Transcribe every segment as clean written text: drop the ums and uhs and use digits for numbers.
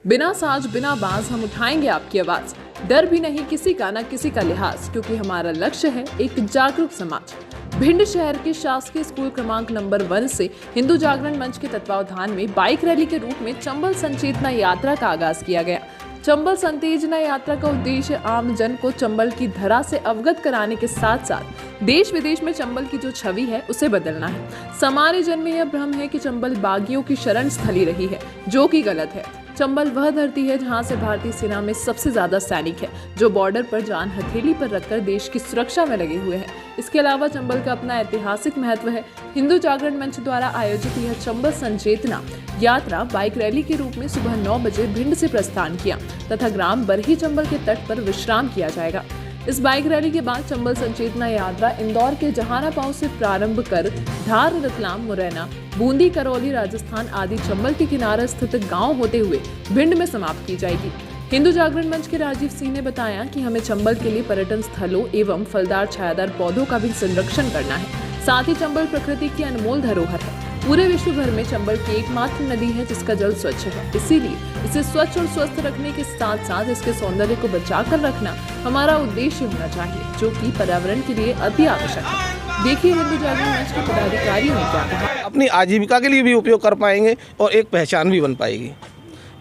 बिना साज बिना बाज हम उठाएंगे आपकी आवाज। डर भी नहीं किसी का, न किसी का लिहाज, क्योंकि हमारा लक्ष्य है एक जागरूक समाज। भिंड शहर के शासकीय स्कूल क्रमांक नंबर 1 से हिंदू जागरण मंच के तत्वावधान में बाइक रैली के रूप में चंबल संचेतना यात्रा का आगाज किया गया। चंबल संतेजना यात्रा का उद्देश्य आम जन को चंबल की धरा से अवगत कराने के साथ साथ देश विदेश में चंबल की जो छवि है उसे बदलना है। सामान्य जन में यह भ्रम है कि चंबल बागियों की शरण स्थली रही है, जो कि गलत है। चंबल वह धरती है जहां से भारतीय सेना में सबसे ज्यादा सैनिक है, जो बॉर्डर पर जान हथेली पर रखकर देश की सुरक्षा में लगे हुए हैं। इसके अलावा चंबल का अपना ऐतिहासिक महत्व है। हिंदू जागरण मंच द्वारा आयोजित यह चंबल संचेतना यात्रा बाइक रैली के रूप में सुबह 9 बजे भिंड से प्रस्थान किया तथा ग्राम बरही चंबल के तट पर विश्राम किया जाएगा। इस बाइक रैली के बाद चंबल संचेतना यात्रा इंदौर के जहानापाव से प्रारंभ कर धार, रतलाम, मुरैना, बूंदी, करौली, राजस्थान आदि चंबल के किनारे स्थित गांव होते हुए भिंड में समाप्त की जाएगी। हिंदू जागरण मंच के राजीव सिंह ने बताया कि हमें चंबल के लिए पर्यटन स्थलों एवं फलदार छायादार पौधों का भी संरक्षण करना है। साथ ही चंबल प्रकृति की अनमोल धरोहर है। पूरे विश्व भर में चंबल की एकमात्र नदी है जिसका जल स्वच्छ है, इसीलिए इसे स्वच्छ और स्वस्थ रखने के साथ साथ इसके सौंदर्य को बचाकर रखना हमारा उद्देश्य होना चाहिए, जो कि पर्यावरण के लिए अति आवश्यक है। देखिए हिंदू जागरण मंच के पदाधिकारियों ने क्या कहा। अपनी आजीविका के लिए भी उपयोग कर पाएंगे और एक पहचान भी बन पाएगी।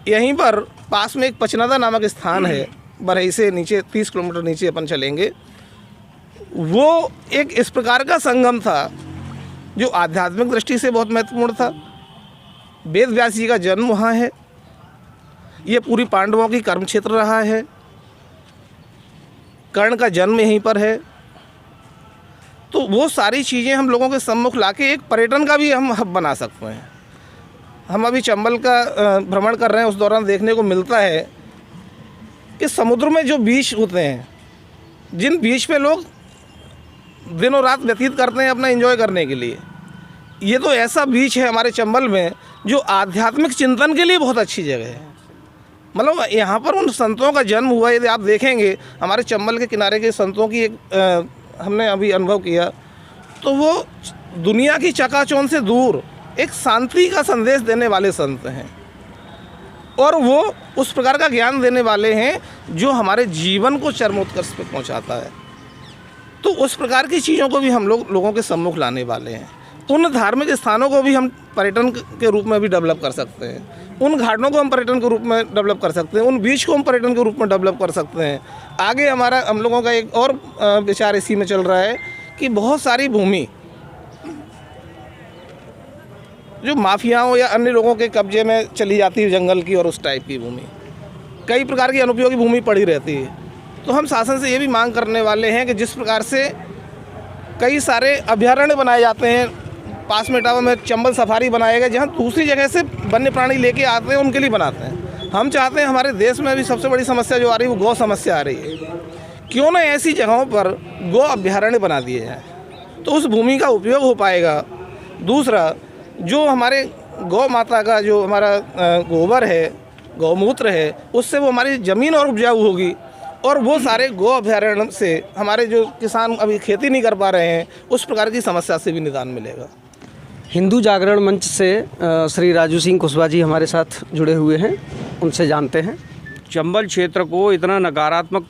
यहीं पर पास में एक पचनादा नामक स्थान है, बरही से नीचे 30 किलोमीटर नीचे अपन चलेंगे। वो एक इस प्रकार का संगम था जो आध्यात्मिक दृष्टि से बहुत महत्वपूर्ण था। वेद व्यास जी का जन्म वहाँ है। ये पूरी पांडवों की कर्म क्षेत्र रहा है। कर्ण का जन्म यहीं पर है। तो वो सारी चीज़ें हम लोगों के सम्मुख लाके एक पर्यटन का भी हम हब बना सकते हैं। हम अभी चंबल का भ्रमण कर रहे हैं, उस दौरान देखने को मिलता है कि समुद्र में जो बीच होते हैं, जिन बीच पे लोग दिनों रात व्यतीत करते हैं अपना एंजॉय करने के लिए, ये तो ऐसा बीच है हमारे चंबल में जो आध्यात्मिक चिंतन के लिए बहुत अच्छी जगह है। मतलब यहाँ पर उन संतों का जन्म हुआ। यदि आप देखेंगे हमारे चंबल के किनारे के संतों की एक हमने अभी अनुभव किया, तो वो दुनिया की चकाचौंध से दूर एक शांति का संदेश देने वाले संत हैं और वो उस प्रकार का ज्ञान देने वाले हैं जो हमारे जीवन को चरमोत्कर्ष पे पहुँचाता है। तो उस प्रकार की चीज़ों को भी हम लोगों के सम्मुख लाने वाले हैं। उन धार्मिक स्थानों को भी हम पर्यटन के रूप में भी डेवलप कर सकते हैं। उन घाटों को हम पर्यटन के रूप में डेवलप कर सकते हैं। उन बीच को हम पर्यटन के रूप में डेवलप कर सकते हैं। आगे हम लोगों का एक और विचार इसी में चल रहा है कि बहुत सारी भूमि जो माफियाओं या अन्य लोगों के कब्जे में चली जाती है, जंगल की और उस टाइप की भूमि, कई प्रकार की अनुपयोगी भूमि पड़ी रहती है। तो हम शासन से ये भी मांग करने वाले हैं कि जिस प्रकार से कई सारे अभयारण्य बनाए जाते हैं, पास में इटावा में चंबल सफारी बनाए गए, जहाँ दूसरी जगह से वन्य प्राणी लेके आते हैं, उनके लिए बनाते हैं। हम चाहते हैं हमारे देश में भी सबसे बड़ी समस्या जो आ रही है वो गौ समस्या आ रही है। क्यों ना ऐसी जगहों पर गौ अभयारण्य बना दिए जाए, तो उस भूमि का उपयोग हो पाएगा। दूसरा, जो हमारे गौ माता का जो हमारा गोबर है, गौमूत्र है, उससे वो हमारी ज़मीन और उपजाऊ होगी और वो सारे गौ अभयारण्य से हमारे जो किसान अभी खेती नहीं कर पा रहे हैं, उस प्रकार की समस्या से भी निदान मिलेगा। हिंदू जागरण मंच से श्री राजू सिंह कुशवाहा जी हमारे साथ जुड़े हुए हैं, उनसे जानते हैं। चंबल क्षेत्र को इतना नकारात्मक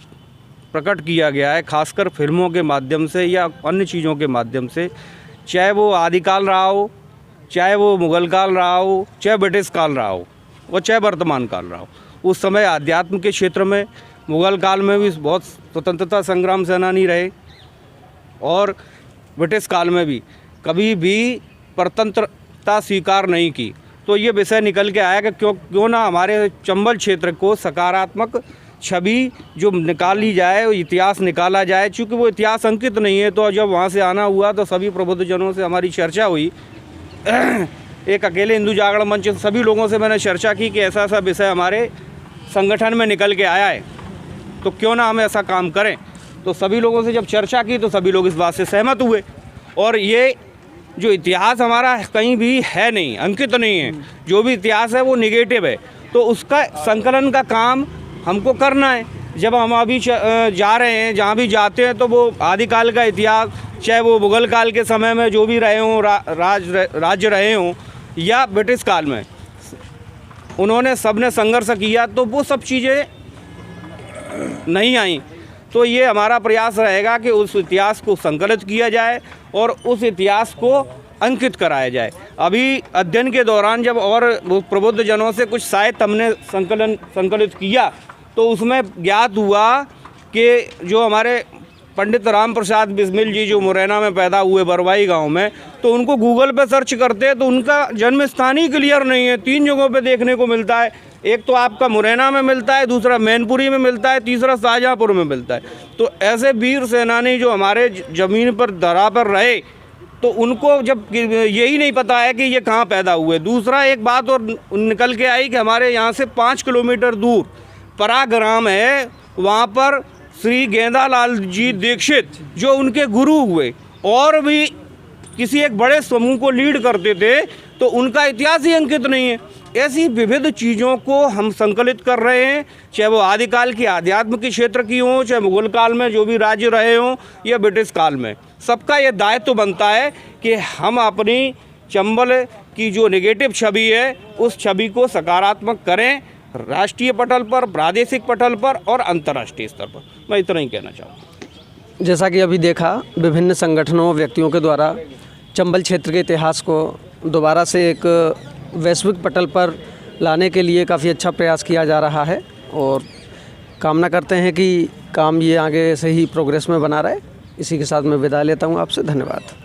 प्रकट किया गया है, खासकर फिल्मों के माध्यम से या अन्य चीज़ों के माध्यम से, चाहे वो आदिकाल रहा हो, चाहे वो मुगल काल रहा हो, चाहे ब्रिटिश काल रहा हो और चाहे वर्तमान काल रहा हो। उस समय अध्यात्म के क्षेत्र में मुगल काल में भी बहुत स्वतंत्रता संग्राम सेनानी रहे और ब्रिटिश काल में भी कभी भी परतंत्रता स्वीकार नहीं की। तो ये विषय निकल के आया कि क्यों ना हमारे चंबल क्षेत्र को सकारात्मक छवि जो निकाली जाए, इतिहास निकाला जाए। चूँकि वो इतिहास अंकित नहीं है, तो जब वहाँ से आना हुआ तो सभी प्रबुद्धजनों से हमारी चर्चा हुई। एक अकेले हिंदू जागरण मंच सभी लोगों से मैंने चर्चा की कि ऐसा ऐसा विषय हमारे संगठन में निकल के आया है, तो क्यों ना हम ऐसा काम करें। तो सभी लोगों से जब चर्चा की तो सभी लोग इस बात से सहमत हुए। और ये जो इतिहास हमारा कहीं भी है नहीं, अंकित नहीं है, जो भी इतिहास है वो निगेटिव है, तो उसका संकलन का काम हमको करना है। जब हम अभी जा रहे हैं, जहाँ भी जाते हैं, तो वो आदिकाल का इतिहास, चाहे वो मुगल काल के समय में जो भी रहे हों, राज्य रहे हों, या ब्रिटिश काल में, उन्होंने सबने संघर्ष किया तो वो सब चीज़ें नहीं आई। तो ये हमारा प्रयास रहेगा कि उस इतिहास को संकलित किया जाए और उस इतिहास को अंकित कराया जाए। अभी अध्ययन के दौरान जब और प्रबुद्ध जनों से कुछ साहित्य हमने संकलित किया तो उसमें ज्ञात हुआ कि जो हमारे पंडित राम प्रसाद बिस्मिल जी जो मुरैना में पैदा हुए बरवाई गांव में, तो उनको गूगल पे सर्च करते हैं तो उनका जन्म स्थान ही क्लियर नहीं है। 3 जगहों पे देखने को मिलता है, एक तो आपका मुरैना में मिलता है, दूसरा मैनपुरी में मिलता है, तीसरा शाहजहाँपुर में मिलता है। तो ऐसे वीर सेनानी जो हमारे ज़मीन पर धरा पर रहे तो उनको जब यही नहीं पता है कि ये कहाँ पैदा हुए। दूसरा एक बात और निकल के आई कि हमारे यहाँ से 5 किलोमीटर दूर परा ग्राम है, वहाँ पर श्री गेंदालाल जी दीक्षित जो उनके गुरु हुए और भी किसी एक बड़े समूह को लीड करते थे, तो उनका इतिहास ही अंकित नहीं है। ऐसी विविध चीज़ों को हम संकलित कर रहे हैं, चाहे वो आदिकाल की आध्यात्म के क्षेत्र की हों, चाहे मुगल काल में जो भी राज्य रहे हों या ब्रिटिश काल में। सबका ये दायित्व बनता है कि हम अपनी चंबल की जो नेगेटिव छवि है उस छवि को सकारात्मक करें, राष्ट्रीय पटल पर, प्रादेशिक पटल पर और अंतर्राष्ट्रीय स्तर पर। मैं इतना ही कहना चाहूँगा। जैसा कि अभी देखा, विभिन्न संगठनों व्यक्तियों के द्वारा चंबल क्षेत्र के इतिहास को दोबारा से एक वैश्विक पटल पर लाने के लिए काफ़ी अच्छा प्रयास किया जा रहा है और कामना करते हैं कि काम ये आगे से ही प्रोग्रेस में बना रहे। इसी के साथ मैं विदा लेता हूँ आपसे। धन्यवाद।